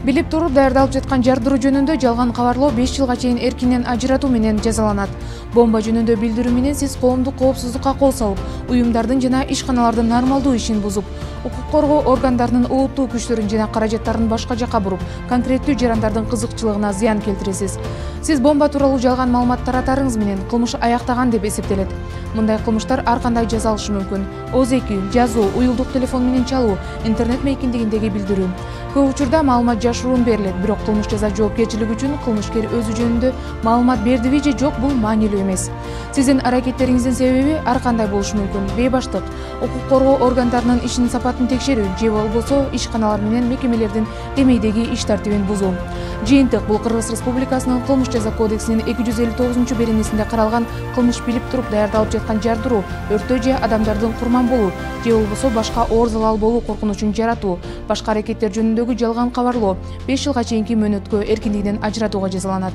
Билип туруп даярдалып жаткан жардыруу жөнүндө жалган кабарлоо 5 жылга чейин эркинен ажыратуу менен жазаланат. Бомба жөнүндө билдирүү менен сиз коомдук коопсуздукка кол салып, уюмдардын жана ишканалардын нормалдуу ишин бузуп, укук коргоо органдарынын олуттуу күчтөрүн жана каражаттарын башка жакка буруп, конкреттүү жарандардын кызыкчылыгына зыян келтиресиз. Сиз бомба тууралуу жалган маалымат таратарыңыз менен кылмыш аяктаган деп эсептелет. Мындай кылмыштар ар кандай жазалышы мүмкүн. Ооз-2, жазуу, уюлдук телефон менен чалуу, интернет мейкиндигиндеги билдирүү. Көп учурда маалымат жашыруун берилет, бирок кылмыш жаза жоопкерчилиги үчүн кылмышкер өзү жөнүндө маалымат бердиби же жок, бул маанилүү эмес. Сиздин аракеттериңиздин себеби ар кандай болушу мүмкүн. Бейбаштык, укук коргоо органдарынын ишинин сапатын текшерүү же болбосо ишканалар менен мекемелердин демейдеги иш тартибин бузуу. Жыйынтык бул Кыргыз Республикасынын Кылмыш жаза кодексинин 259-беренесинде каралган кылмыш билип туруп даярдалып жаткан жардыруу, өртөө же адамдардын курман болуу же болбосо башка оор залал болуу коркунучун жаратуу, башка аракеттер жөнүндөгү жалган кабарлоо 5 жылга чейинки мөөнөткө эркиндигинен ажыратууга жазаланат.